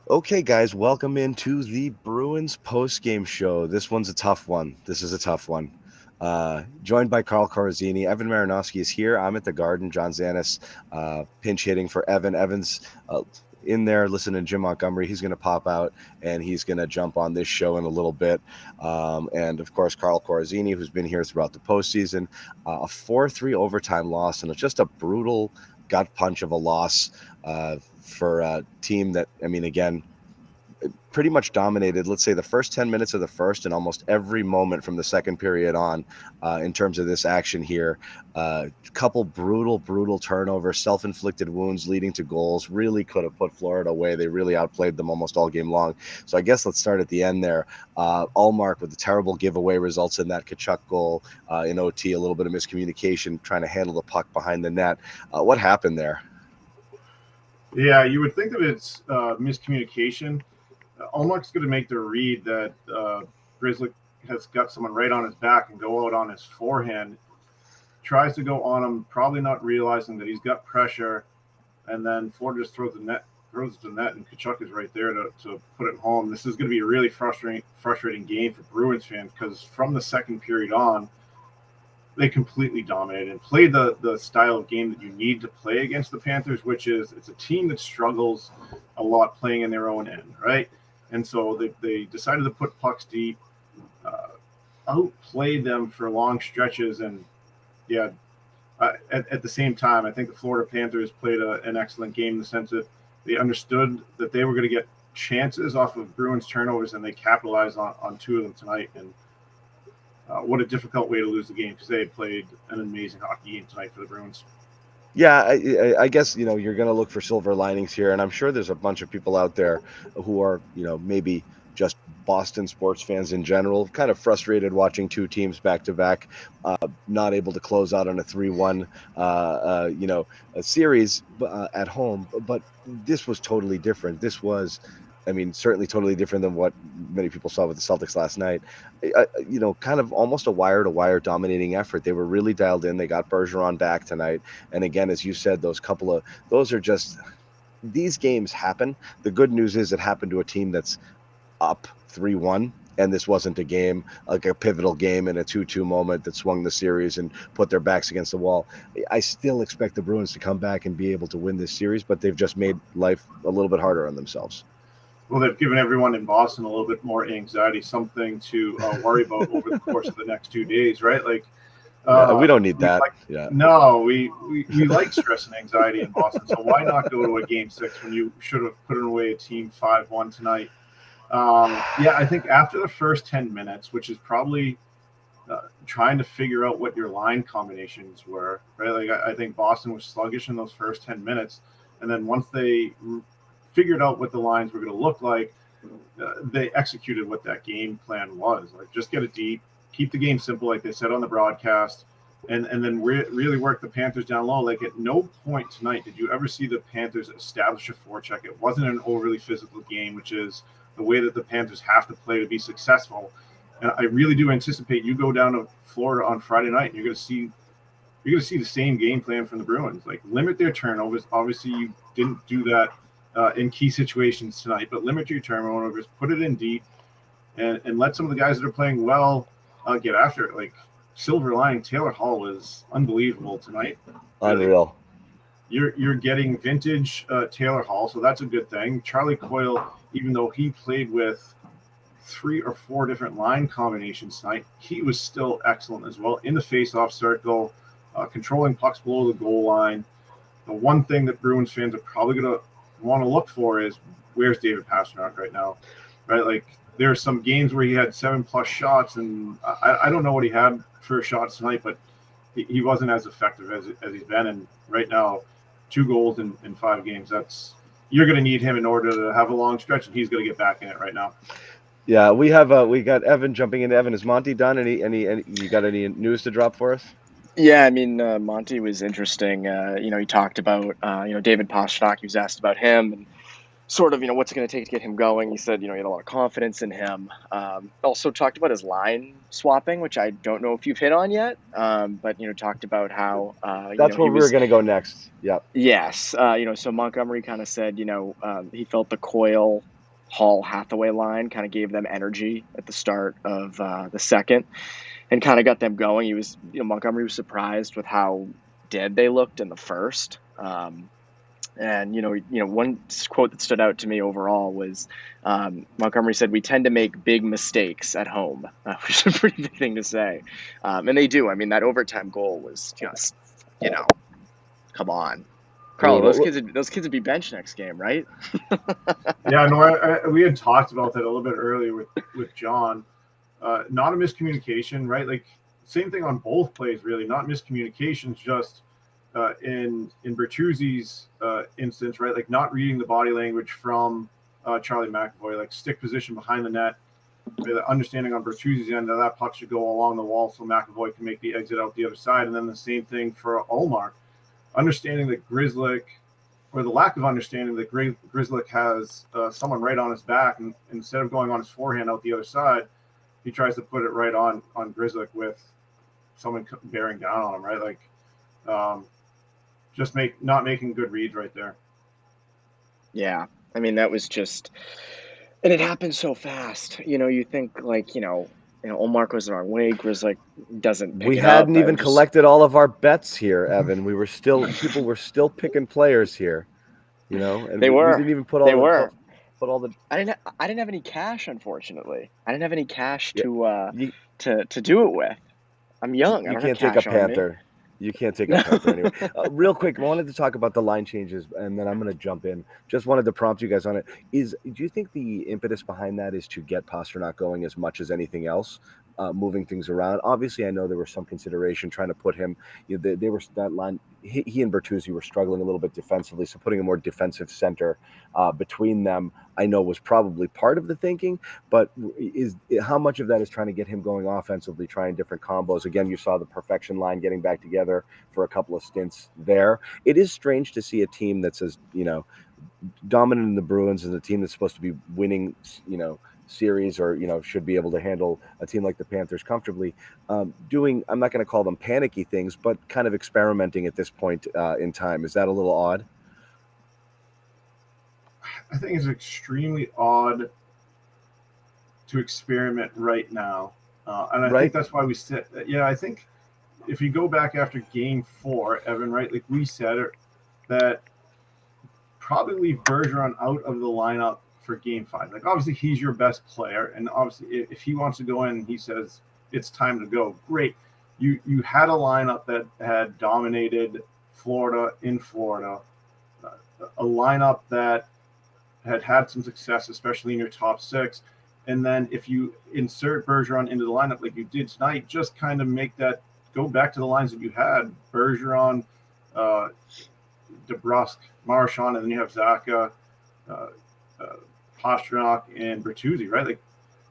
Okay, guys, welcome into the Bruins postgame show. This one's a tough one. This is a tough one. Joined by Carl Corazzini. Evan Marinofsky is here. I'm at the Garden. John Zannis pinch hitting for Evan. Evan's in there listening to Jim Montgomery. He's going to pop out and he's going to jump on this show in a little bit. And of course, Carl Corazzini, who's been here throughout the postseason. A 4-3 overtime loss, and it's just a brutal gut punch of a loss for a team that, I mean, again, pretty much dominated, let's say, the first 10 minutes of the first and almost every moment from the second period on in terms of this action here. Couple brutal turnovers, self-inflicted wounds leading to goals. Really could have put Florida away. They really outplayed them almost all game long. So I guess let's start at the end there. Allmark with the terrible giveaway results in that Kachuk goal in OT, a little bit of miscommunication, trying to handle the puck behind the net. What happened there? Yeah, you would think that it's miscommunication. Allmark's going to make the read that Grizzly has got someone right on his back and go out on his forehand. Tries to go on him, probably not realizing that he's got pressure, and then Ford just throws the net, and Kachuk is right there to put it home. This is going to be a really frustrating game for Bruins fans because from the second period on, they completely dominated and played the style of game that you need to play against the Panthers, which is it's a team that struggles a lot playing in their own end, right? And so they decided to put pucks deep, outplay them for long stretches, and yeah, at the same time, I think the Florida Panthers played an excellent game in the sense that they understood that they were going to get chances off of Bruins turnovers, and they capitalized on two of them tonight. And what a difficult way to lose the game because they had played an amazing hockey game tonight for the Bruins. Yeah, I guess, you're going to look for silver linings here, and I'm sure there's a bunch of people out there who are, maybe just Boston sports fans in general, kind of frustrated watching two teams back to back, not able to close out on a 3-1, a series at home. But this was totally different. This was, I mean, certainly totally different than what many people saw with the Celtics last night. Kind of almost a wire-to-wire dominating effort. They were really dialed in. They got Bergeron back tonight. And again, as you said, those are just, these games happen. The good news is it happened to a team that's up 3-1. And this wasn't a game, like a pivotal game in a 2-2 moment that swung the series and put their backs against the wall. I still expect the Bruins to come back and be able to win this series, but they've just made life a little bit harder on themselves. Well, they've given everyone in Boston a little bit more anxiety, something to worry about over the course of the next 2 days, right? Like, Yeah, we don't need we that. like Yeah. no, we like stress and anxiety in Boston. So why not go to a game six when you should have put away a team 5-1 tonight? Yeah, I think after the first 10 minutes, which is probably trying to figure out what your line combinations were, right? Like I think Boston was sluggish in those first 10 minutes, and then once they figured out what the lines were going to look like, they executed what that game plan was. Like just get it deep, keep the game simple, like they said on the broadcast, and then really work the Panthers down low. Like at no point tonight did you ever see the Panthers establish a forecheck. It wasn't an overly physical game, which is the way that the Panthers have to play to be successful. And I really do anticipate you go down to Florida on Friday night and you're going to see the same game plan from the Bruins. Like limit their turnovers. Obviously, you didn't do that in key situations tonight, but limit your turnovers, put it in deep, and let some of the guys that are playing well get after it. Like silver lining, Taylor Hall was unbelievable tonight. Unreal. You're getting vintage Taylor Hall, so that's a good thing. Charlie Coyle, even though he played with 3 or 4 different line combinations tonight, he was still excellent as well in the face-off circle, controlling pucks below the goal line. The one thing that Bruins fans are probably going to want to look for is where's David Pastrnak right now, right? Like there are some games where he had 7+ shots, and I don't know what he had for shots tonight, but he wasn't as effective as he's been. And right now, 2 goals in 5 games. You're going to need him in order to have a long stretch, and he's going to get back in it right now. Yeah, we got Evan jumping in. Evan, is Monty done? Any you got any news to drop for us? Yeah, I mean, Monty was interesting. He talked about, David Pastrnak. He was asked about him and sort of, what's it going to take to get him going. He said, he had a lot of confidence in him. Also talked about his line swapping, which I don't know if you've hit on yet. But, talked about how, That's where we were going to go next. Yep. Yes. So Montgomery kind of said, he felt the Coyle Hall Hathaway line kind of gave them energy at the start of the second and kind of got them going. Montgomery was surprised with how dead they looked in the first. And one quote that stood out to me overall was Montgomery said, "We tend to make big mistakes at home," which is a pretty big thing to say. And they do. I mean, that overtime goal was just, come on, Carl. Those kids would be benched next game, right? Yeah, no, we had talked about that a little bit earlier with John. Not a miscommunication, right? Like, same thing on both plays, really. Not miscommunications, just in Bertuzzi's instance, right? Like, not reading the body language from Charlie McAvoy, like stick position behind the net, the understanding on Bertuzzi's end that puck should go along the wall so McAvoy can make the exit out the other side. And then the same thing for Ullmark. Understanding that Grzelcyk, or the lack of understanding that Grzelcyk has someone right on his back, and instead of going on his forehand out the other side, he tries to put it right on Grzelcyk with someone bearing down on him, right? Like, just not making good reads right there. Yeah, I mean, that was just, and it happened so fast. You think like, Ullmark goes the wrong way. Grzelcyk doesn't pick We it hadn't up. even collected all of our bets here, Evan. People were still picking players here, and They were. We didn't even put all the. I didn't have any cash, unfortunately. I didn't have any cash to do it with. I'm young. You can't take a Panther. You can't take a Panther anyway. Real quick, I wanted to talk about the line changes, and then I'm going to jump in. Just wanted to prompt you guys on it. Do you think the impetus behind that is to get Pastrnak going as much as anything else, moving things around? Obviously, I know there was some consideration trying to put him. They were that line. He and Bertuzzi were struggling a little bit defensively, so putting a more defensive center between them, I know, was probably part of the thinking. But how much of that is trying to get him going offensively, trying different combos? Again, you saw the perfection line getting back together for a couple of stints there. It is strange to see a team that's as dominant in the Bruins and a team that's supposed to be winning, series, or should be able to handle a team like the Panthers comfortably, doing, I'm not going to call them panicky things, but kind of experimenting at this point in time. Is that a little odd? I think it's extremely odd to experiment right now, and I think that's why we said, I think if you go back after Game 4, Evan, right, like we said it, that probably leave Bergeron out of the lineup for Game 5. Like, obviously he's your best player, and obviously if he wants to go in and he says it's time to go, great. You had a lineup that had dominated Florida in Florida, a lineup that had some success, especially in your top six. And then if you insert Bergeron into the lineup like you did tonight, just kind of make that go back to the lines that you had: Bergeron, DeBrusk, Marchand, and then you have Zacha, Pastrnak, and Bertuzzi, right? Like,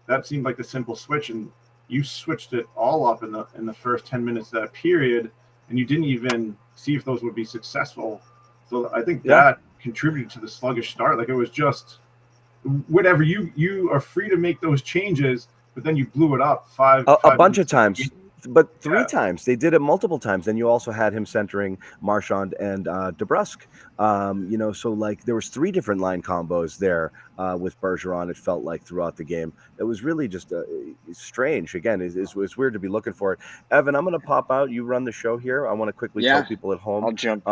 that seemed like the simple switch, and you switched it all up in the first 10 minutes of that period, and you didn't even see if those would be successful. So I think that contributed to the sluggish start. Like, it was just whatever. You are free to make those changes, but then you blew it up a bunch of times. But three times. They did it multiple times. Then you also had him centering Marchand and DeBrusk. So like there was three different line combos there with Bergeron, it felt like, throughout the game. It was really just strange. Again, it's weird to be looking for it. Evan, I'm going to pop out. You run the show here. I want to quickly tell people at home. I'll jump.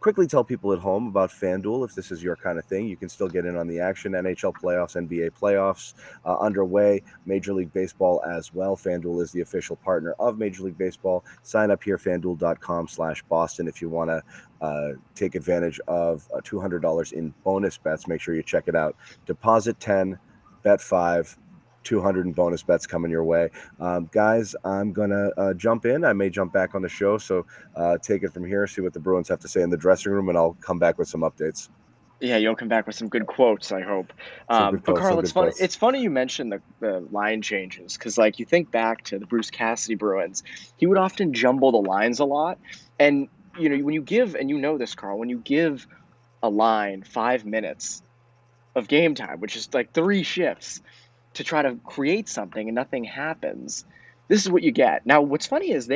Quickly tell people at home about FanDuel. If this is your kind of thing, you can still get in on the action. NHL playoffs, NBA playoffs underway. Major League Baseball as well. FanDuel is the official partner of Major League Baseball. Sign up here, FanDuel.com/Boston, if you want to take advantage of $200 in bonus bets. Make sure you check it out. Deposit 10, bet 5. 200 in bonus bets coming your way. Guys, I'm going to jump in. I may jump back on the show, so take it from here, see what the Bruins have to say in the dressing room, and I'll come back with some updates. Yeah, you'll come back with some good quotes, I hope. But Carl, it's funny you mentioned the line changes, because like you think back to the Bruce Cassidy Bruins, he would often jumble the lines a lot. And when you give, and this, Carl, when you give a line 5 minutes of game time, which is like 3 shifts, to try to create something and nothing happens, this is what you get. Now, what's funny is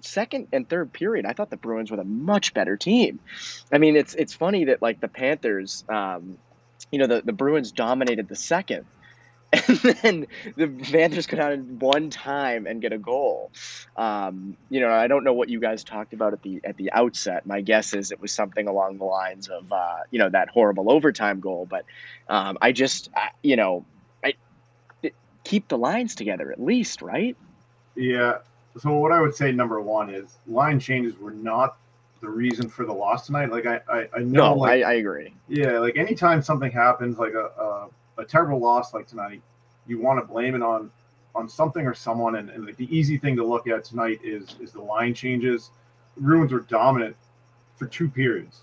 second and third period, I thought the Bruins were a much better team. I mean, it's funny that like the Panthers, the Bruins dominated the second. And then the Panthers go down in one time and get a goal. I don't know what you guys talked about at the outset. My guess is it was something along the lines of that horrible overtime goal. But keep the lines together at least, right? Yeah. So what I would say, number one, is line changes were not the reason for the loss tonight. Like I know. No, I agree. Yeah, like anytime something happens, like a terrible loss like tonight, you want to blame it on something or someone. And like the easy thing to look at tonight is the line changes. The Bruins were dominant for 2 periods,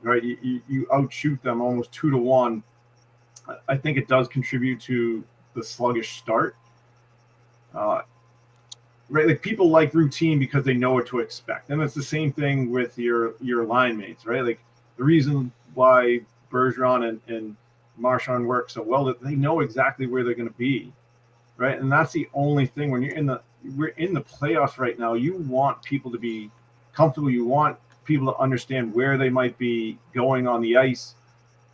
right? You outshoot them almost 2-1. I think it does contribute to the sluggish start. Right, like people like routine because they know what to expect, and it's the same thing with your line mates, right? Like the reason why Bergeron and Marchand work so well, that they know exactly where they're going to be, right? And that's the only thing when we're in the playoffs right now. You want people to be comfortable. You want people to understand where they might be going on the ice.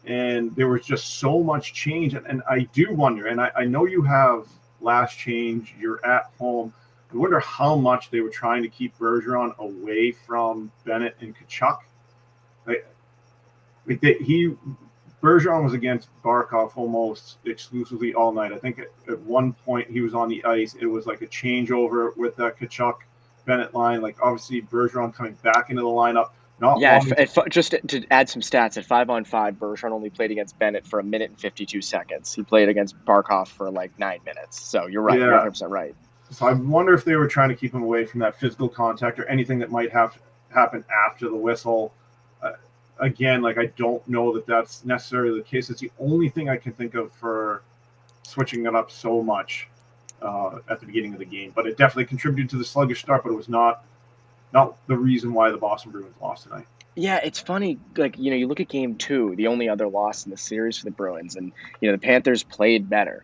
And there was just so much change, and I do wonder, and I know you have last change. You're at home. I wonder how much they were trying to keep Bergeron away from Bennett and Tkachuk. Bergeron was against Barkov almost exclusively all night. I think at one point he was on the ice. It was like a changeover with that Tkachuk Bennett line. Like obviously Bergeron coming back into the lineup. Just to add some stats, at 5-on-5, Bergeron only played against Bennett for 1 minute and 52 seconds. He played against Barkov for like 9 minutes. So you're right. Yeah. You're 100% right. So I wonder if they were trying to keep him away from that physical contact or anything that might have happened after the whistle. Again, like I don't know that that's necessarily the case. It's the only thing I can think of for switching it up so much at the beginning of the game. But it definitely contributed to the sluggish start, but it was not the reason why the Boston Bruins lost tonight. Yeah, it's funny. Like, you look at game 2, the only other loss in the series for the Bruins, and, the Panthers played better.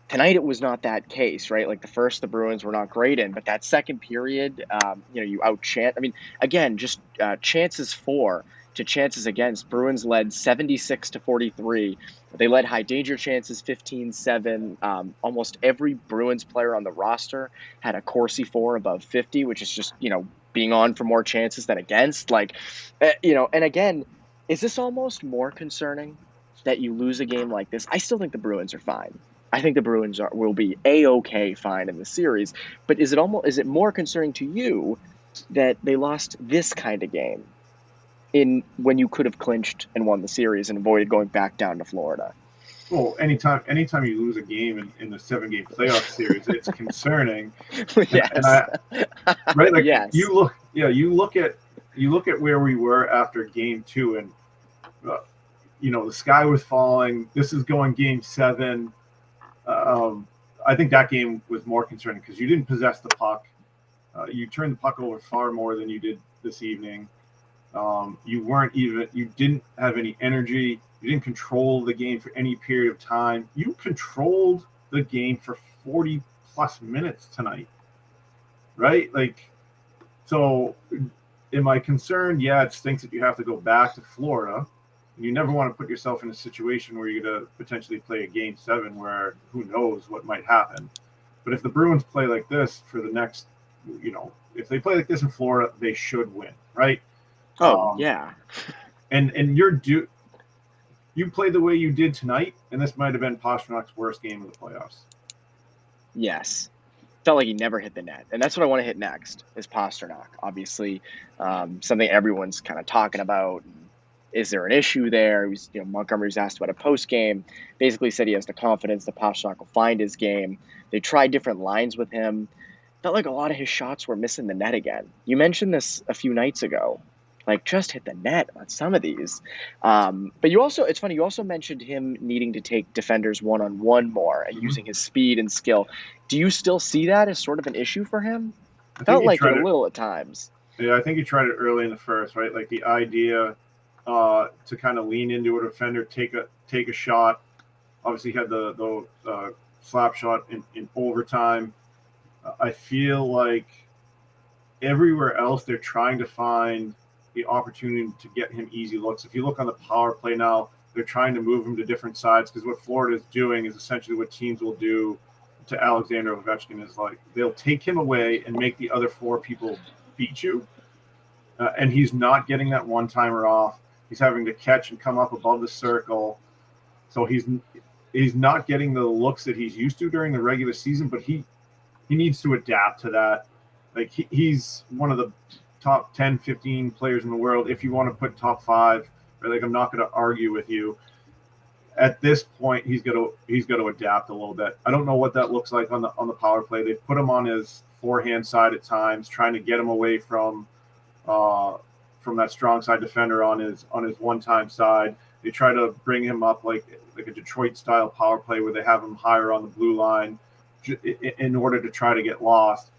Tonight, it was not that case, right? Like the first, the Bruins were not great in, but that second period, you outchance. I mean, again, just chances for to chances against. Bruins led 76-43. They led high danger chances 15-7. Almost every Bruins player on the roster had a Corsi for above 50, which is just, being on for more chances than against. Like, and again, is this almost more concerning that you lose a game like this? I still think the Bruins are fine. I think the Bruins will be A-OK fine in the series. But is it more concerning to you that they lost this kind of game when you could have clinched and won the series and avoided going back down to Florida? Well, anytime you lose a game in the 7-game playoff series, it's concerning. Yes. Right? Like yes. You look at where we were after game 2, and the sky was falling. This is going game 7. I think that game was more concerning because you didn't possess the puck. You turned the puck over far more than you did this evening. You didn't have any energy. You didn't control the game for any period of time. You controlled the game for 40 plus minutes tonight, right? Like, so am I concerned? Yeah, it stinks that you have to go back to Florida. You never want to put yourself in a situation where you're going to potentially play a game 7 where who knows what might happen. But if the Bruins play like this for the next, if they play like this in Florida, they should win, right? Oh, yeah. And you played the way you did tonight, and this might have been Pastrnak's worst game of the playoffs. Yes. Felt like he never hit the net. And that's what I want to hit next is Pastrnak. Obviously, something everyone's kind of talking about. Is there an issue there? Montgomery was asked about a post-game. Basically said he has the confidence that Pastrnak will find his game. They tried different lines with him. Felt like a lot of his shots were missing the net again. You mentioned this a few nights ago. Like, just hit the net on some of these. But it's funny, you also mentioned him needing to take defenders one-on-one more and using his speed and skill. Do you still see that as sort of an issue for him? Felt like it a little at times. Yeah, I think he tried it early in the first, right? Like the idea to kind of lean into a defender, take a shot. Obviously, he had the slap shot in overtime. I feel like everywhere else they're trying to find the opportunity to get him easy looks. If you look on the power play now, They're trying to move him to different sides because what Florida is doing is essentially what teams will do to Alexander Ovechkin is like they'll take him away and make the other 4 people beat you. And he's not getting that one-timer off. He's having to catch and come up above the circle. So he's not getting the looks that he's used to during the regular season, but he needs to adapt to that. Like he's one of the top 10, 15 players in the world. If you want to put top 5, right, like I'm not going to argue with you. At this point, he's got to adapt a little bit. I don't know what that looks like on the power play. They've put him on his forehand side at times, trying to get him away from that strong side defender on his one-time side. They try to bring him up like a Detroit-style power play where they have him higher on the blue line in order to try to get lost.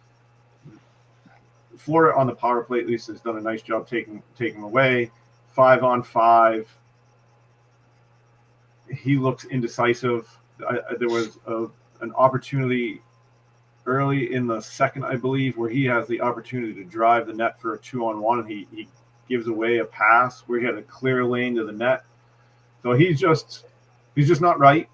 Florida on the power play at least has done a nice job taking away. 5-on-5. He looks indecisive. There was an opportunity early in the second, I believe, where he has the opportunity to drive the net for a 2-on-1, and he gives away a pass where he had a clear lane to the net. So he's just not right.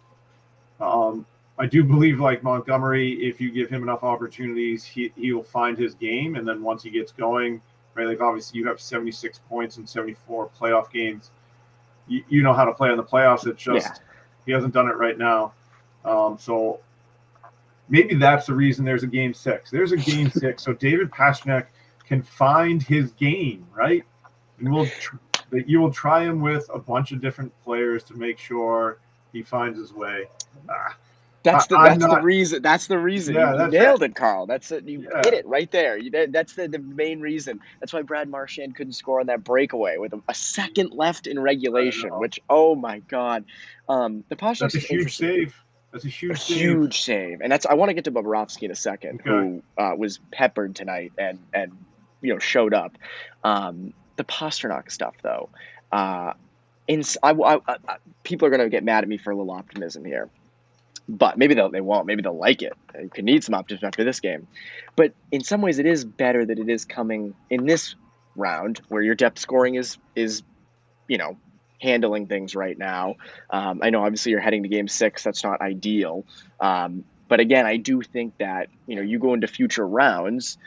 I do believe, like Montgomery, if you give him enough opportunities, he will find his game, and then once he gets going, right? Like obviously, you have 76 points in 74 playoff games. You know how to play in the playoffs. It's just he hasn't done it right now. So maybe that's the reason there's a game 6. There's a game 6, so David Pastrnak can find his game, right? And you will try him with a bunch of different players to make sure he finds his way. That's the reason. That's the reason. Yeah, you nailed it, Carl. That's it. You hit it right there. That's the main reason. That's why Brad Marchand couldn't score on that breakaway with a second left in regulation. Which, oh my God, the Pastrnak. That's a huge save. That's a huge save. And I want to get to Bobrovsky in a second, who was peppered tonight and showed up. The Pastrnak stuff, though, people are going to get mad at me for a little optimism here. But maybe they won't. Maybe they'll like it. You could need some optimism after this game. But in some ways, it is better that it is coming in this round where your depth scoring is handling things right now. I know obviously you're heading to game 6. That's not ideal. But again, I do think that, you go into future rounds,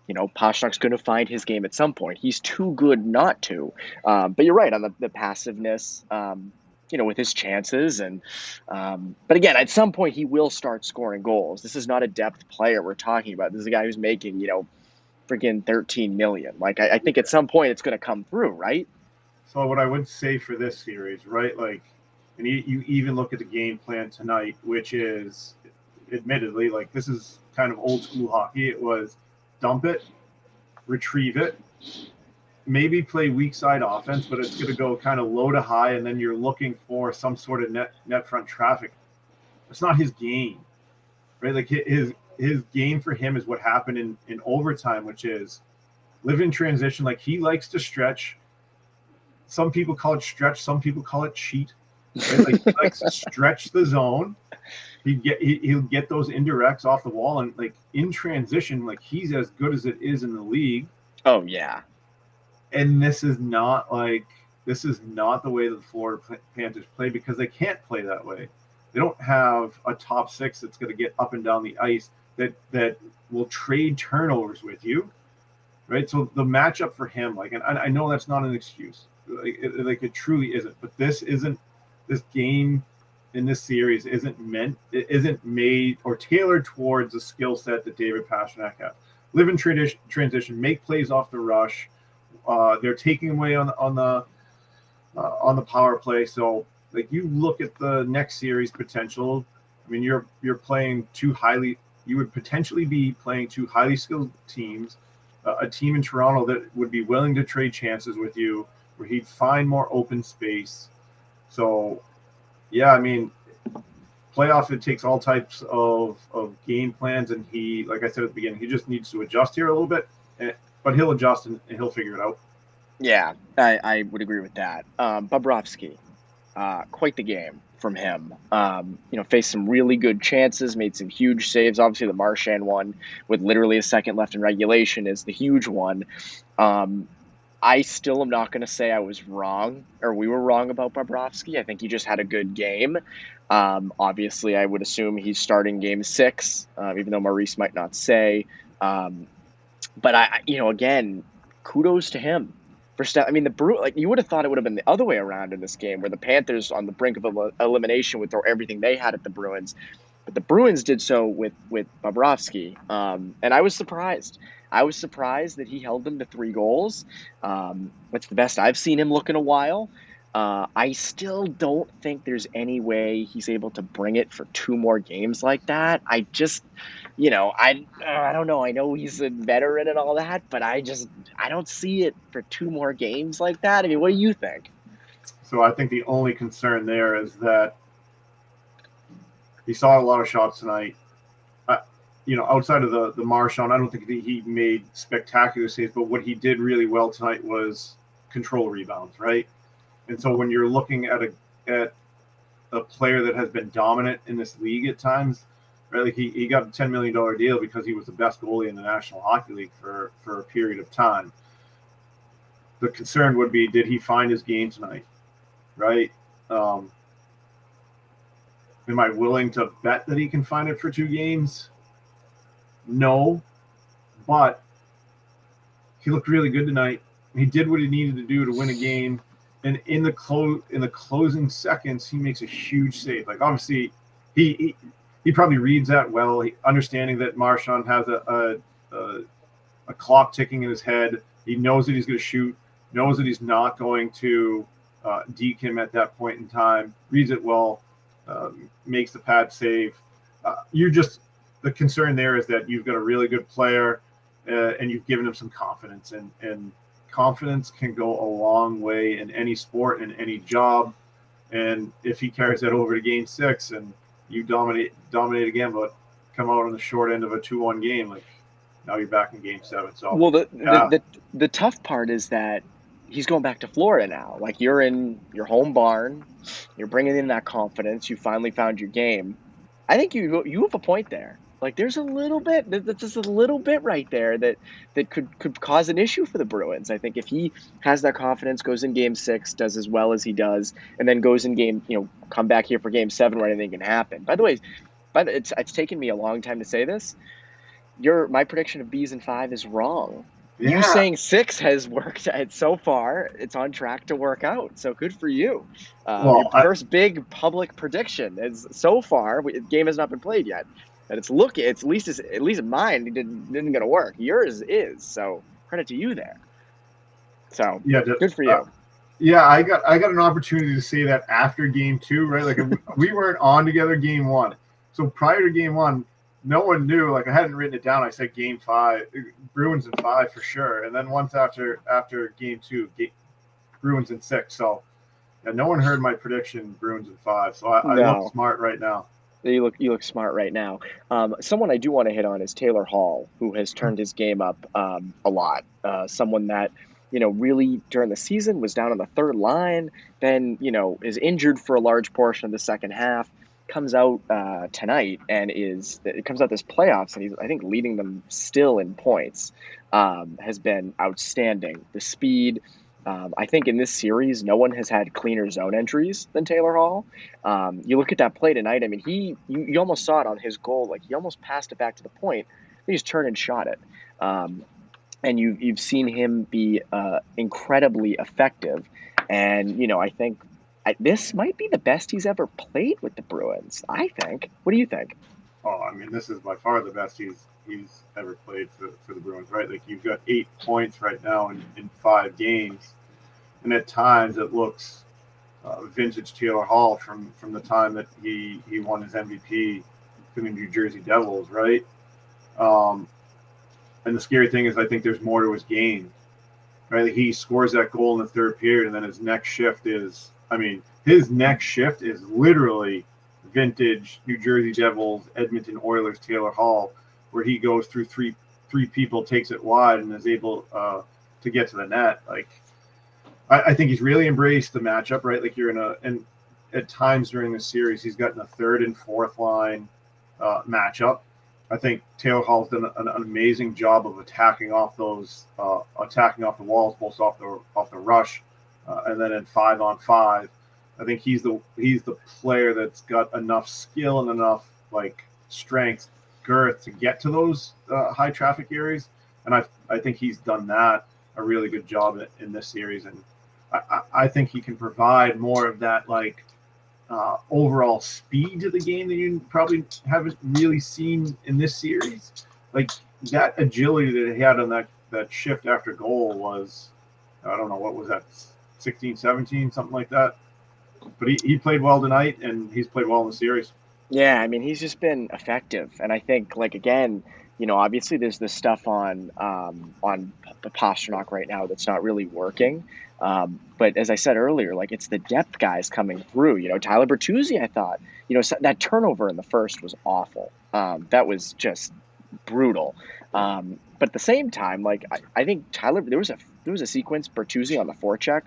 Pastrnak's going to find his game at some point. He's too good not to. But you're right on the passiveness, with his chances. But again, at some point he will start scoring goals. This is not a depth player we're talking about. This is a guy who's making, freaking $13 million. Like, I think at some point it's going to come through, right? So what I would say for this series, right? Like, and you even look at the game plan tonight, which is admittedly, like, this is kind of old school hockey. It was dump it, retrieve it, maybe play weak side offense, but it's going to go kind of low to high, and then you're looking for some sort of net front traffic. It's not his game, right? Like his game for him is what happened in overtime, which is live in transition. Like he likes to stretch. Some people call it stretch. Some people call it cheat. Right? Like he likes to stretch the zone. He'll get those indirects off the wall, and like in transition, like he's as good as it is in the league. Oh yeah. And this is not the way that the Florida Panthers play, because they can't play that way. They don't have a top 6 that's going to get up and down the ice that will trade turnovers with you, right? So the matchup for him, like, and I know that's not an excuse, like it truly isn't. But this game in this series isn't made or tailored towards the skill set that David Pastrnak has. Live in transition, make plays off the rush. They're taking away on the power play. So, like, you look at the next series potential. I mean, you're playing you would potentially be playing 2 highly skilled teams. A team in Toronto that would be willing to trade chances with you, where he'd find more open space. So, yeah, I mean, playoff, it takes all types of game plans, and he, like I said at the beginning, he just needs to adjust here a little bit. But he'll adjust and he'll figure it out. Yeah, I would agree with that. Bobrovsky, quite the game from him. Faced some really good chances, made some huge saves. Obviously, the Marchand one with literally a second left in regulation is the huge one. I still am not going to say I was wrong or we were wrong about Bobrovsky. I think he just had a good game. Obviously, I would assume he's starting game 6, even though Maurice might not say. But again, kudos to him for I mean, you would have thought it would have been the other way around in this game, where the Panthers on the brink of elimination would throw everything they had at the Bruins. But the Bruins did so with Bobrovsky, and I was surprised. I was surprised that he held them to 3 goals. That's the best I've seen him look in a while. I still don't think there's any way he's able to bring it for 2 more games like that. I just, I don't know. I know he's a veteran and all that, but I don't see it for 2 more games like that. I mean, what do you think? So I think the only concern there is that he saw a lot of shots tonight. Outside of the Marchand, I don't think he made spectacular saves, but what he did really well tonight was control rebounds, right? And so when you're looking at a player that has been dominant in this league at times, right? Like he got a $10 million deal because he was the best goalie in the National Hockey League for a period of time. The concern would be, did he find his game tonight, right? Am I willing to bet that he can find it for 2 games? No, but he looked really good tonight. He did what he needed to do to win a game, and in the closing seconds, he makes a huge save. Like, obviously, he probably reads that well, understanding that Marchand has a clock ticking in his head. He knows that he's going to shoot, knows that he's not going to deke him at that point in time. Reads it well, makes the pad save. The concern there is that you've got a really good player and you've given him some confidence, and confidence can go a long way in any sport, in any job. And if he carries that over to game 6 and you dominate again, but come out on the short end of a 2-1 game, like now you're back in game 7. So, well, the tough part is that he's going back to Florida now. Like, you're in your home barn, you're bringing in that confidence. You finally found your game. I think you have a point there. Like, there's a little bit, that's just a little bit right there that could cause an issue for the Bruins. I think if he has that confidence, goes in game 6, does as well as he does, and then goes in come back here for game 7 where anything can happen. By the way, it's taken me a long time to say this. My prediction of B's and 5 is wrong. Yeah. You saying 6 has worked so far. It's on track to work out. So good for you. Your first big public prediction is so far. The game has not been played yet, and it's at least mine didn't going to work. Yours is. So credit to you there. So yeah, good for you. I got an opportunity to say that after game 2, right? Like, we weren't on together game 1. So prior to game 1, no one knew. Like, I hadn't written it down. I said game 5, Bruins in 5 for sure. And then once after game 2, Bruins in 6. So no one heard my prediction, Bruins in 5. So I look smart right now. You look smart right now. Someone I do want to hit on is Taylor Hall, who has turned his game up a lot. Someone that really during the season was down on the 3rd line, then is injured for a large portion of the second half. Comes out tonight and comes out this playoffs, and he's, I think, leading them still in points. Has been outstanding. The speed. I think in this series, no one has had cleaner zone entries than Taylor Hall. You look at that play tonight. I mean, you almost saw it on his goal. Like, he almost passed it back to the point. He just turned and shot it. And you've seen him be incredibly effective. And I think this might be the best he's ever played with the Bruins, I think. What do you think? Oh, I mean, this is by far the best he's ever played for the Bruins, right? Like, you've got 8 points right now in 5 games. And at times it looks vintage Taylor Hall from the time that he won his MVP for the New Jersey Devils, right? And the scary thing is, I think there's more to his game, right? Like, he scores that goal in the 3rd period, and then his next shift is literally vintage New Jersey Devils, Edmonton Oilers, Taylor Hall, where he goes through three people, takes it wide, and is able to get to the net. Like, I think he's really embraced the matchup, right? Like, and at times during this series, he's gotten a 3rd and 4th line matchup, I think Taylor Hall's done an amazing job of attacking off the walls, both off the rush, and then in 5-on-5. I think he's the player that's got enough skill and enough like strength, girth to get to those high traffic areas, and I think he's done that a really good job in this series, and I think he can provide more of that like overall speed to the game that you probably haven't really seen in this series. Like that agility that he had on that shift after goal was, I don't know, what was that, 16, 17, something like that. But he played well tonight, and he's played well in the series. Yeah, I mean, he's just been effective, and I think, like, again, obviously there's this stuff on the Pastrnak right now that's not really working. But as I said earlier, like, it's the depth guys coming through. Tyler Bertuzzi, I thought, that turnover in the first was awful. That was just brutal. But at the same time, like, I think Tyler, there was a sequence, Bertuzzi on the forecheck,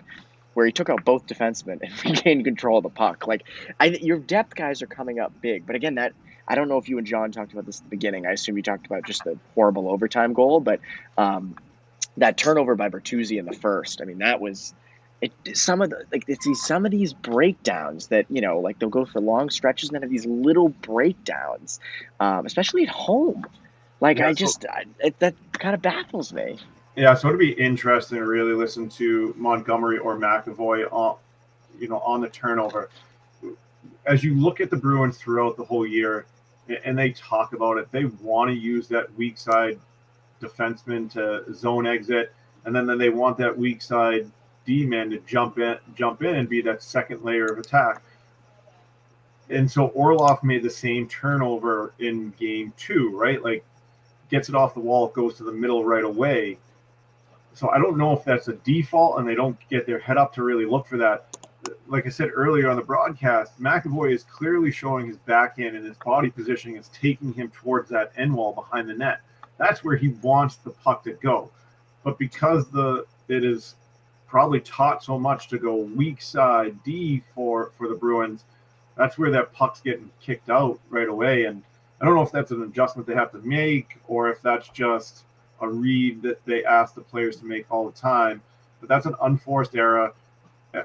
where he took out both defensemen and regained control of the puck. Like, your depth guys are coming up big. But again, that I don't know if you and John talked about this at the beginning. I assume you talked about just the horrible overtime goal. But that turnover by Bertuzzi in the first, I mean, that was some of these breakdowns that, like they'll go for long stretches and then have these little breakdowns, especially at home. Like, yeah, that kind of baffles me. Yeah, so it'd be interesting to really listen to Montgomery or McAvoy on the turnover. As you look at the Bruins throughout the whole year, and they talk about it, they want to use that weak side defenseman to zone exit, and then they want that weak side D-man to jump in and be that second layer of attack. And so Orlov made the same turnover in game 2, right? Like, gets it off the wall, it goes to the middle right away. So I don't know if that's a default and they don't get their head up to really look for that. Like I said earlier on the broadcast, McAvoy is clearly showing his backhand and his body positioning is taking him towards that end wall behind the net. That's where he wants the puck to go. But because it is probably taught so much to go weak side D for the Bruins, that's where that puck's getting kicked out right away. And I don't know if that's an adjustment they have to make or if that's just a read that they ask the players to make all the time. But that's an unforced error.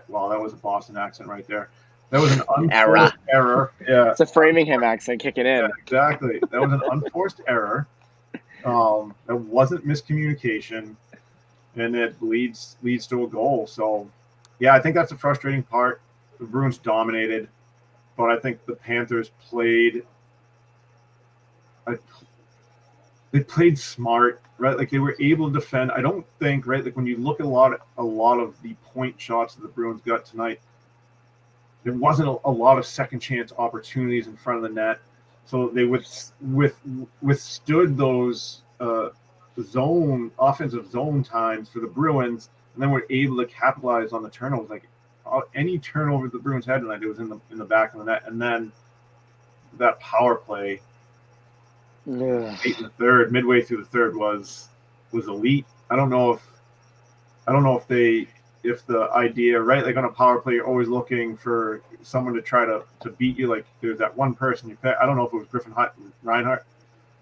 Well, that was a Boston accent right there. That was an unforced error. Yeah. It's a Framingham accent kicking in. Yeah, exactly. That was an unforced error. That wasn't miscommunication, and it leads to a goal. So, yeah, I think that's the frustrating part. The Bruins dominated, but I think the Panthers played smart, right? Like, they were able to defend. I don't think, right, like when you look at a lot of the point shots that the Bruins got tonight, there wasn't a lot of second chance opportunities in front of the net. So they withstood those offensive zone times for the Bruins, and then were able to capitalize on the turnovers. Like, any turnover the Bruins had tonight, it was in the back of the net. And then that power play, 8 in the third, midway through the third, was elite. I don't know if the idea, right, like on a power play, you're always looking for someone to try to beat you. Like, there's that one person you pick. I don't know if it was Griffin Reinhart,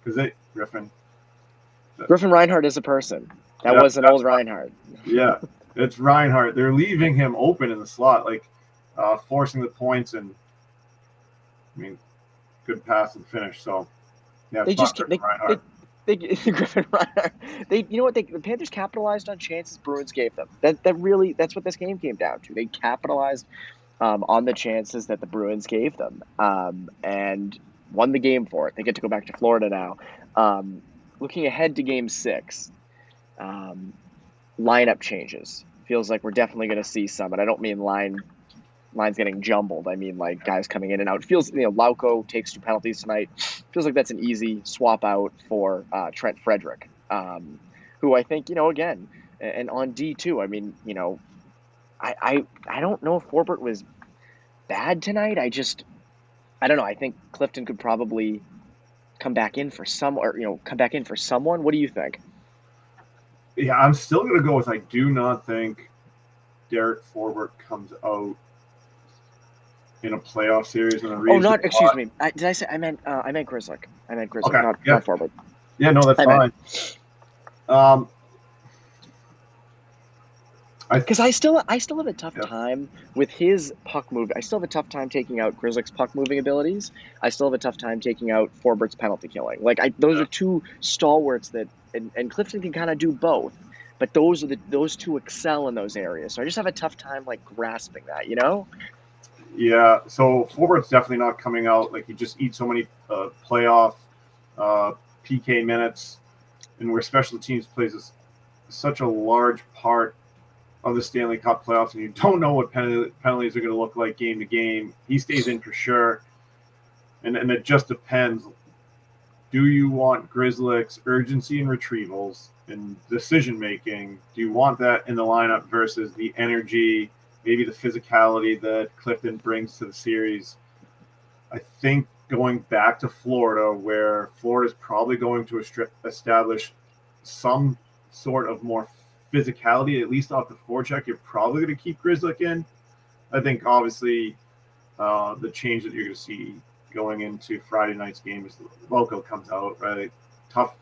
because Griffin Reinhart is a person. That was an old Reinhart. Yeah, it's Reinhart. They're leaving him open in the slot, like forcing the points, and I mean, good pass and finish. So yeah, Reinhart. Griffin Reinhart. The Panthers capitalized on chances Bruins gave them. That's what this game came down to. They capitalized on the chances that the Bruins gave them, and won the game for it. They get to go back to Florida now. Looking ahead to Game 6, lineup changes. Feels like we're definitely going to see some, and I don't mean lines getting jumbled. I mean, like, guys coming in and out. It feels, Lauko takes 2 penalties tonight. Feels like that's an easy swap out for Trent Frederick, who I think, again, and on D2, I mean, I don't know if Forbort was bad tonight. I don't know. I think Clifton could probably come back in for someone. What do you think? Yeah, I'm still going to go with, I do not think Derek Forbort comes out in a playoff series. And Oh, not, excuse me. Did I say, I meant Grizzlick. Okay, not forward. Yeah, no, that's fine. Because I still have a tough time with his puck move. I still have a tough time taking out Grizzlick's puck moving abilities. I still have a tough time taking out Forbert's penalty killing. Like those are two stalwarts that, and Clifton can kind of do both, but those two excel in those areas. So I just have a tough time like grasping that, you know? Yeah. So Forbert's definitely not coming out. Like he just eats so many playoff PK minutes, and where special teams plays such a large part of the Stanley Cup playoffs, and you don't know what penalties are going to look like game to game. He stays in for sure, and it just depends. Do you want Grizzlick's urgency and retrievals and decision making? Do you want that in the lineup versus the energy, maybe the physicality that Clifton brings to the series? I think going back to Florida, where Florida's probably going to establish some sort of more physicality, at least off the forecheck, you're probably going to keep Grizzlick in. I think obviously the change that you're going to see going into Friday night's game is Loco comes out, right? Tough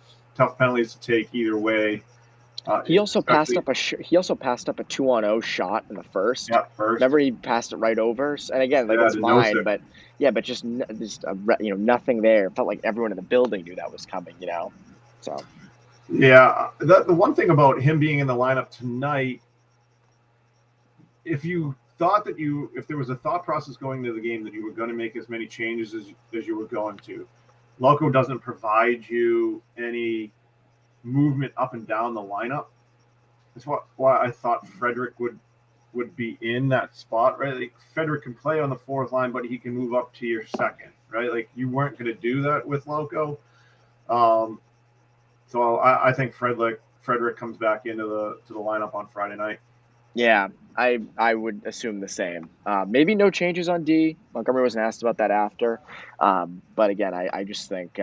penalties to take either way. He also passed up a 2-on-0 shot in the first. Yeah, first. Remember, he passed it right over. And again, like it's fine, but just nothing there. It felt like everyone in the building knew that was coming, you know. So. Yeah, the one thing about him being in the lineup tonight, if you thought that if there was a thought process going into the game that you were going to make as many changes as you were going to, Loco doesn't provide you any movement up and down the lineup. That's why I thought Frederick would be in that spot, right? Like Frederick can play on the fourth line, but he can move up to your second, right? Like you weren't going to do that with Loco. So I think Frederick comes back into the lineup on Friday night. Yeah, I would assume the same. Maybe no changes on D. Montgomery wasn't asked about that after. But again, I just think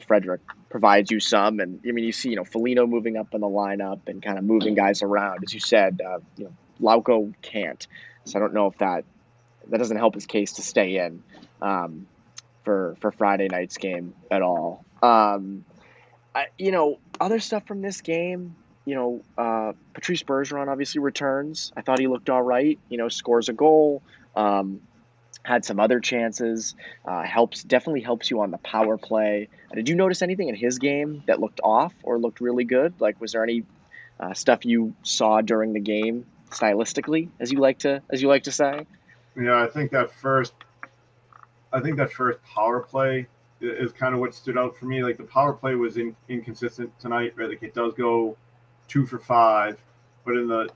Frederick provides you some, and I mean you see Foligno moving up in the lineup and kind of moving guys around, as you said. Lauko can't, so I don't know if that doesn't help his case to stay in for Friday night's game at all. Other stuff from this game, Patrice Bergeron obviously returns. I thought he looked all right, scores a goal, had some other chances, definitely helps you on the power play. Did you notice anything in his game that looked off or looked really good? Like, was there any stuff you saw during the game stylistically, as you like to say? Yeah, I think that first power play is kind of what stood out for me. Like the power play was inconsistent tonight, right? Like it does go 2 for 5, but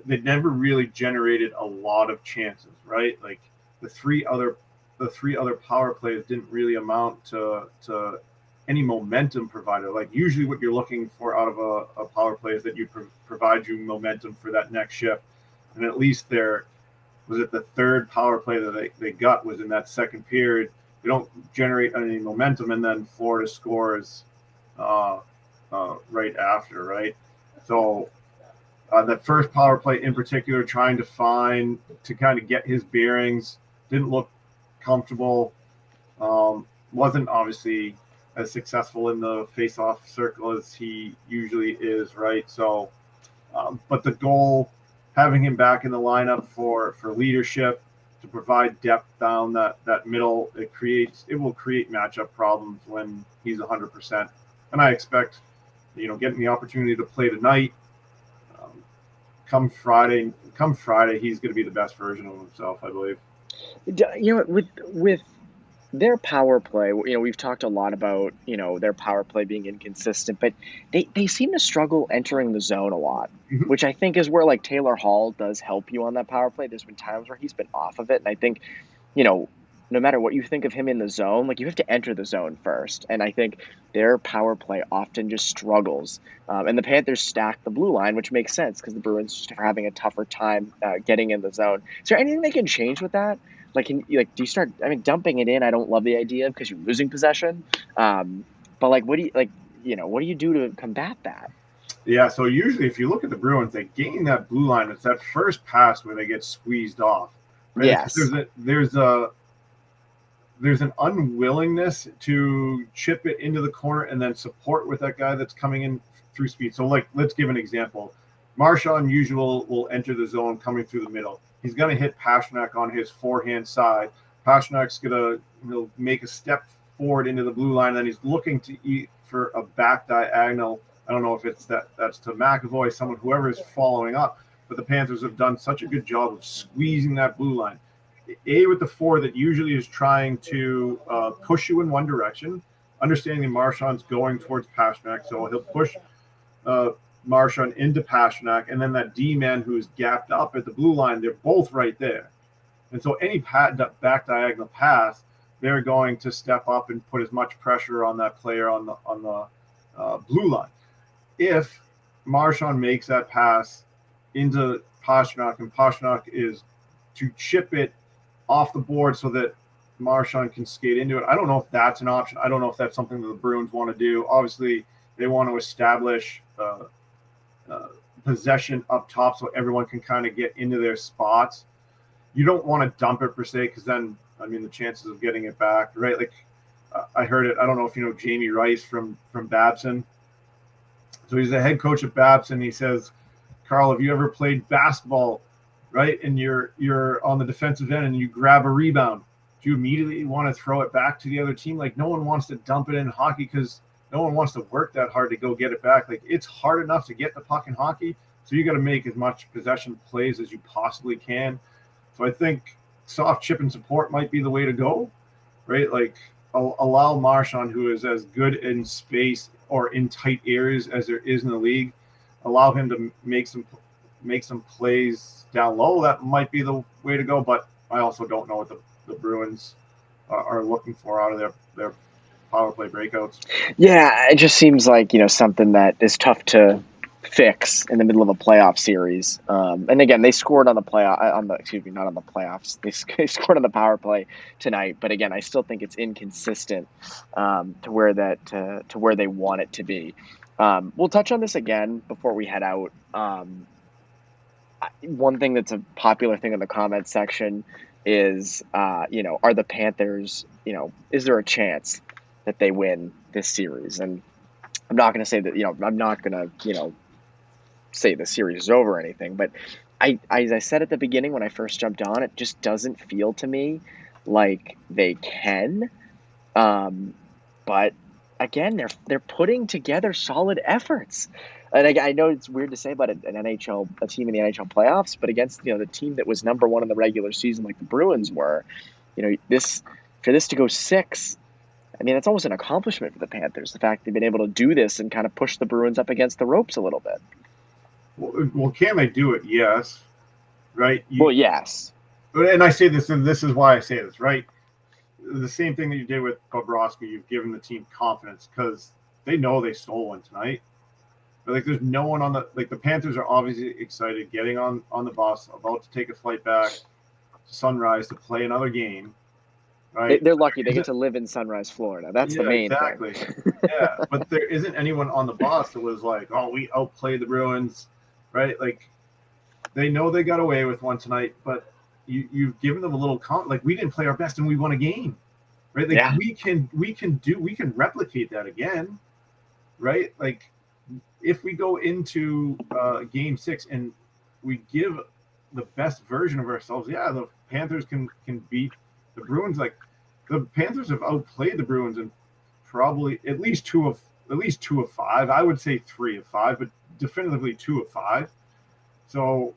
they never really generated a lot of chances, right? Like the three other power plays didn't really amount to any momentum provider. Like usually what you're looking for out of a power play is that you provide you momentum for that next shift. And at least the third power play that they got was in that second period. They don't generate any momentum, and then Florida scores right after, right? So that first power play in particular, trying to kind of get his bearings, didn't look comfortable. Wasn't obviously as successful in the face-off circle as he usually is, right? So, but the goal, having him back in the lineup for leadership, to provide depth down that middle, it will create matchup problems when he's 100%. And I expect, getting the opportunity to play tonight, come Friday, he's going to be the best version of himself, I believe. With their power play, we've talked a lot about, their power play being inconsistent, but they seem to struggle entering the zone a lot, which I think is where like Taylor Hall does help you on that power play. There's been times where he's been off of it. And I think, no matter what you think of him in the zone, like you have to enter the zone first. And I think their power play often just struggles. And the Panthers stack the blue line, which makes sense because the Bruins just are having a tougher time getting in the zone. Is there anything they can change with that? Like, do you start, dumping it in? I don't love the idea because you're losing possession. But like, what do you do to combat that? Yeah. So usually if you look at the Bruins, they gain that blue line. It's that first pass where they get squeezed off. right? Yes. There's an unwillingness to chip it into the corner and then support with that guy that's coming in through speed. So, like, let's give an example. Marchand usually will enter the zone coming through the middle. He's going to hit Pastrnak on his forehand side. Pasternak's going to make a step forward into the blue line, and then he's looking to eat for a back diagonal. I don't know if it's that's to McAvoy, whoever is following up, but the Panthers have done such a good job of squeezing that blue line. With the four that usually is trying to push you in one direction, understanding that Marchand's going towards Pastrnak, so he'll push Marchand into Pastrnak, and then that D-man who's gapped up at the blue line, they're both right there. And so any back diagonal pass, they're going to step up and put as much pressure on that player on the blue line. If Marchand makes that pass into Pastrnak, and Pastrnak is to chip it off the board so that Marchand can skate into it, I don't know if that's an option. I don't know if that's something that the Bruins want to do. Obviously, they want to establish possession up top so everyone can kind of get into their spots. You don't want to dump it per se, because then, I mean, the chances of getting it back, right? Like, I heard it. I don't know if you know Jamie Rice from Babson. So he's the head coach at Babson. He says, Carl, have you ever played basketball, right? And you're on the defensive end and you grab a rebound. Do you immediately want to throw it back to the other team? Like, no one wants to dump it in hockey because no one wants to work that hard to go get it back. Like, it's hard enough to get the puck in hockey, so you got to make as much possession plays as you possibly can. So I think soft chip and support might be the way to go, right? Like, allow Marchand, who is as good in space or in tight areas as there is in the league, allow him to make some plays down low. That might be the way to go, but I also don't know what the Bruins are looking for out of their power play breakouts. Yeah, it just seems like, something that is tough to fix in the middle of a playoff series. And again, they scored on the not on the playoffs. They scored on the power play tonight. But again, I still think it's inconsistent to where they want it to be. We'll touch on this again before we head out. One thing that's a popular thing in the comments section is, are the Panthers, is there a chance that they win this series? And I'm not going to say that, I'm not going to, say the series is over or anything, but as I said at the beginning when I first jumped on, it just doesn't feel to me like they can. But again, they're putting together solid efforts. And I know it's weird to say about a team in the NHL playoffs, but against the team that was number one in the regular season, like the Bruins were, for this to go 6, I mean, that's almost an accomplishment for the Panthers. The fact they've been able to do this and kind of push the Bruins up against the ropes a little bit. Well, can they do it? Yes, right. Yes. And I say this, and this is why I say this, right? The same thing that you did with Bobrovsky, you've given the team confidence because they know they stole one tonight. But like, there's no one on the Panthers are obviously excited, getting on the bus, about to take a flight back to Sunrise to play another game. Right? They're lucky they get to live in Sunrise, Florida. That's the main thing. Yeah, but there isn't anyone on the bus that was like, "Oh, we outplayed the Bruins," right? Like, they know they got away with one tonight, but you've given them a little like, we didn't play our best and we won a game, right? Like, we can replicate that again, right? Like, if we go into Game 6 and we give the best version of ourselves, the Panthers can beat the Bruins. Like, the Panthers have outplayed the Bruins in probably at least two of 5. I would say 3 of 5, but definitively 2 of 5. So,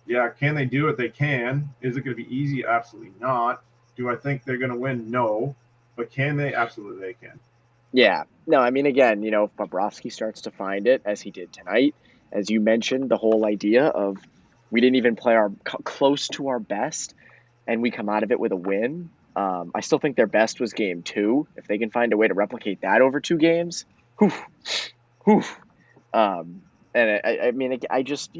yeah, can they do it? They can. Is it going to be easy? Absolutely not. Do I think they're going to win? No. But can they? Absolutely, they can. Yeah. No, I mean, again, if Bobrovsky starts to find it, as he did tonight, as you mentioned, the whole idea of we didn't even play close to our best, and we come out of it with a win. I still think their best was Game 2. If they can find a way to replicate that over 2 games, and I mean, I just,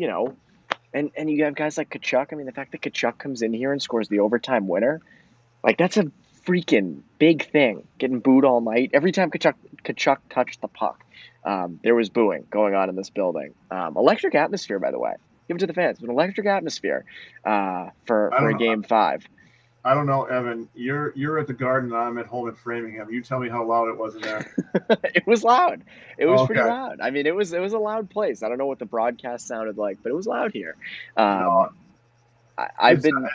and you have guys like Tkachuk. I mean, the fact that Tkachuk comes in here and scores the overtime winner, like, that's a freaking big thing. Getting booed all night. Every time Tkachuk touched the puck, there was booing going on in this building. Electric atmosphere, by the way. Give it to the fans. It's an electric atmosphere for a Game 5. I don't know, Evan. You're at the Garden, and I'm at home in Framingham. You tell me how loud it was in there. It was loud. It was pretty Okay. loud. I mean, it was a loud place. I don't know what the broadcast sounded like, but it was loud here. No, I've been.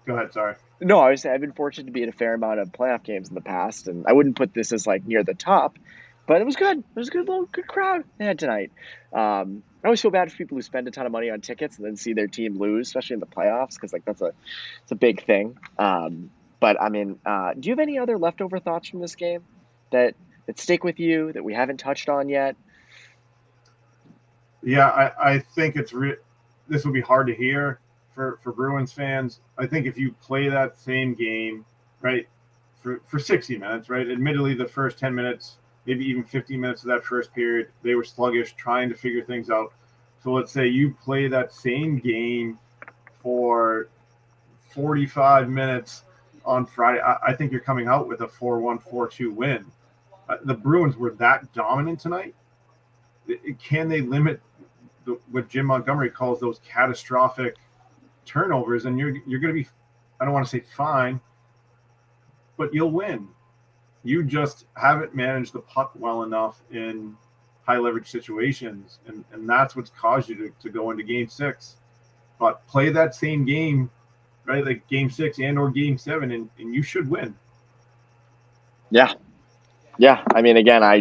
Go ahead. Sorry. No, I was saying I've been fortunate to be at a fair amount of playoff games in the past, and I wouldn't put this as like near the top, but it was good. It was a good crowd they had tonight. I always feel bad for people who spend a ton of money on tickets and then see their team lose, especially in the playoffs, because like it's a big thing. But I mean, do you have any other leftover thoughts from this game that stick with you that we haven't touched on yet? Yeah, I think this will be hard to hear for Bruins fans. I think if you play that same game, right, for 60 minutes, right, admittedly the first 10 minutes, maybe even 15 minutes of that first period, they were sluggish, trying to figure things out. So let's say you play that same game for 45 minutes on Friday. I think you're coming out with a 4-1, 4-2 win. The Bruins were that dominant tonight. Can they limit what Jim Montgomery calls those catastrophic turnovers? And you're going to be, I don't want to say fine, but you'll win. You just haven't managed the puck well enough in high leverage situations, and that's what's caused you to go into Game 6. But play that same game, right, like Game 6 and or Game 7, and you should win. Yeah. I mean, again, I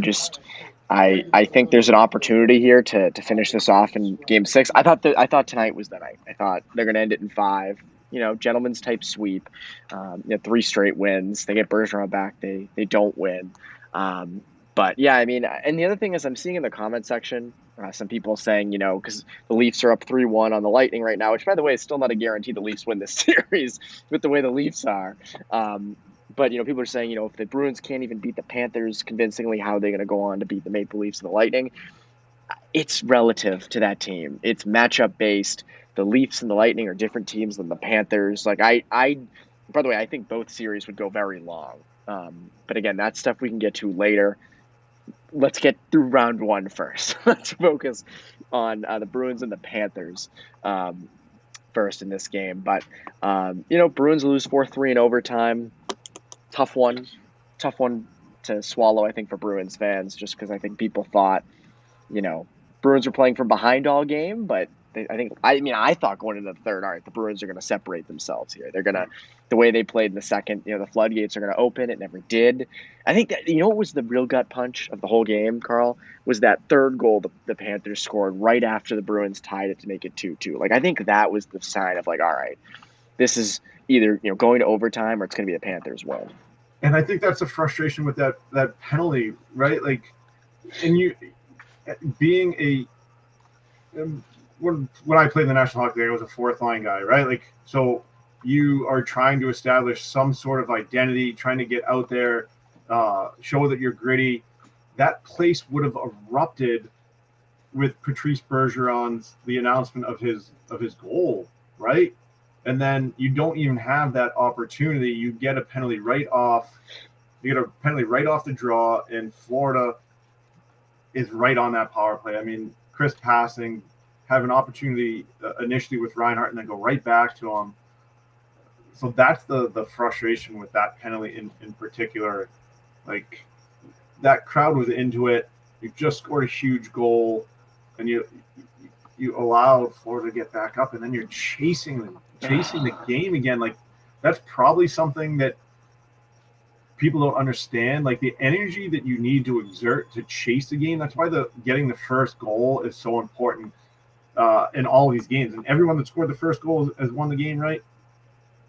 think there's an opportunity here to finish this off in Game 6. I thought tonight was the night. I thought they're going to end it in 5. Gentleman's type sweep. 3 straight wins. They get Bergeron back. They don't win. But yeah, I mean, and the other thing is I'm seeing in the comment section some people saying, because the Leafs are up 3-1 on the Lightning right now, which by the way is still not a guarantee the Leafs win this series with the way the Leafs are. But, people are saying, if the Bruins can't even beat the Panthers convincingly, how are they going to go on to beat the Maple Leafs and the Lightning? It's relative to that team. It's matchup based. The Leafs and the Lightning are different teams than the Panthers. Like by the way, I think both series would go very long. But again, that's stuff we can get to later. Let's get through round 1 first. Let's focus on the Bruins and the Panthers first in this game. But, Bruins lose 4-3 in overtime. Tough one to swallow, I think, for Bruins fans, just because I think people thought, Bruins were playing from behind all game, but I thought going into the third, all right, the Bruins are going to separate themselves here. They're going to, the way they played in the second, the floodgates are going to open. It never did. I think that, what was the real gut punch of the whole game, Carl, was that third goal the Panthers scored right after the Bruins tied it to make it 2-2. Like, I think that was the sign of like, all right, this is either, going to overtime or it's going to be a Panthers win. And I think that's the frustration with that penalty, right? Like, and you being when I played in the National Hockey League, I was a fourth line guy, right? Like, so you are trying to establish some sort of identity, trying to get out there, show that you're gritty. That place would have erupted with Patrice Bergeron's the announcement of his goal, right? And then you don't even have that opportunity. You get a penalty right off. You get a penalty right off the draw, and Florida is right on that power play. I mean, Chris passing, have an opportunity initially with Reinhart, and then go right back to him. So that's the frustration with that penalty in particular. Like, that crowd was into it. You just scored a huge goal, and you allowed Florida to get back up, and then you're chasing the game again. Like, that's probably something that people don't understand. Like, the energy that you need to exert to chase the game. That's why getting the first goal is so important in all of these games. And everyone that scored the first goal has won the game, right?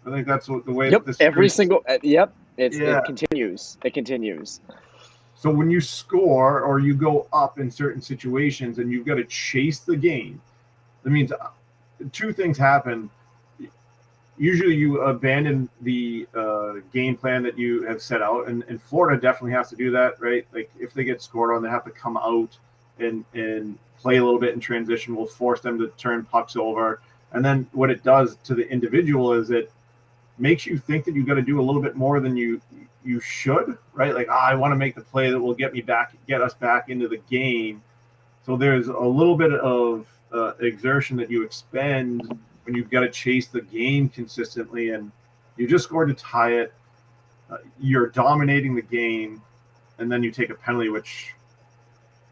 I think that's the way. Yep. This every single. Yep. It continues. So when you score or you go up in certain situations and you've got to chase the game, that means 2 things happen. Usually you abandon the game plan that you have set out, and Florida definitely has to do that, right? Like, if they get scored on, they have to come out and play a little bit in transition. Will force them to turn pucks over. And then what it does to the individual is it makes you think that you've got to do a little bit more than you should, right? Like, I want to make the play that will get us back into the game. So there's a little bit of exertion that you expend when you've got to chase the game consistently, and you just scored to tie it. You're dominating the game, and then you take a penalty, which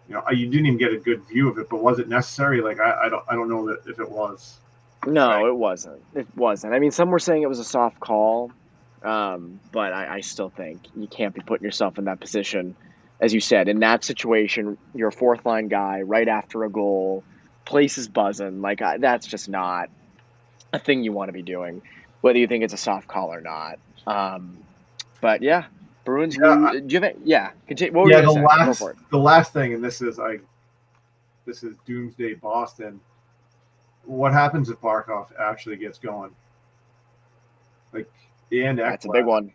you didn't even get a good view of it. But was it necessary? Like I don't know that if it was. No, Right. it wasn't. It wasn't. I mean, some were saying it was a soft call, but I still think you can't be putting yourself in that position. As you said, in that situation, you're a fourth line guy right after a goal, place is buzzing. Like that's just not a thing you want to be doing, whether you think it's a soft call or not. But yeah, Bruins. Yeah, Do you have continue. What were you gonna say? Go for it. the last thing, and this is Doomsday Boston. What happens if Barkov actually gets going? Like, and That's a big one.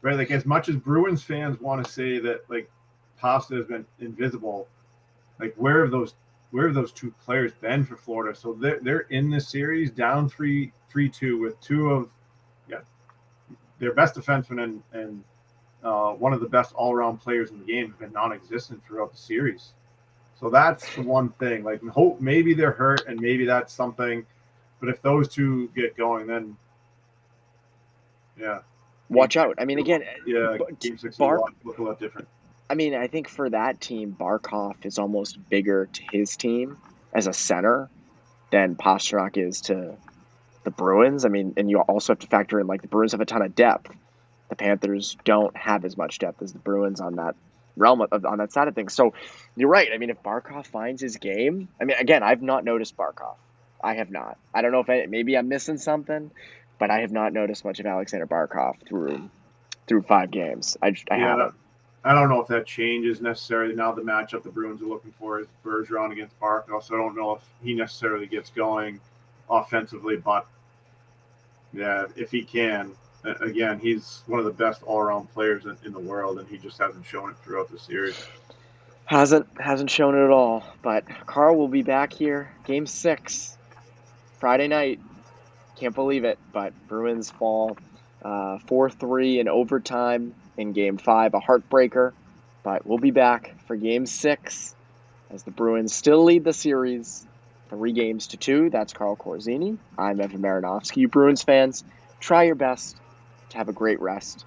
Right, like as much as Bruins fans want to say that like Pasta has been invisible, like where have those two players been for Florida? So they're in this series down 3-2 with two of their best defensemen and one of the best all-around players in the game have been non-existent throughout the series. So that's the one thing. Like, hope maybe they're hurt and maybe that's something, but if those two get going, then watch out. I mean, again, Game 6 will look a lot different. I mean, I think for that team, Barkov is almost bigger to his team as a center than Pastrnak is to the Bruins. I mean, and you also have to factor in, like, the Bruins have a ton of depth. The Panthers don't have as much depth as the Bruins on that realm on that side of things. So you're right. I mean, if Barkov finds his game, I mean, again, I've not noticed Barkov. I have not. I don't know if maybe I'm missing something, but I have not noticed much of Alexander Barkov through 5 games. I haven't. I don't know if that changes necessarily. Now the matchup the Bruins are looking for is Bergeron against Barkov, so I don't know if he necessarily gets going offensively, but yeah, if he can, again, he's one of the best all-around players in the world, and he just hasn't shown it throughout the series. Hasn't shown it at all. But Carl will be back here. Game 6, Friday night. Can't believe it, but Bruins fall 4-3 in overtime in Game 5, a heartbreaker. But we'll be back for Game 6 as the Bruins still lead the series 3-2. That's Carl Corazzini. I'm Evan Marinofsky. You Bruins fans, try your best to have a great rest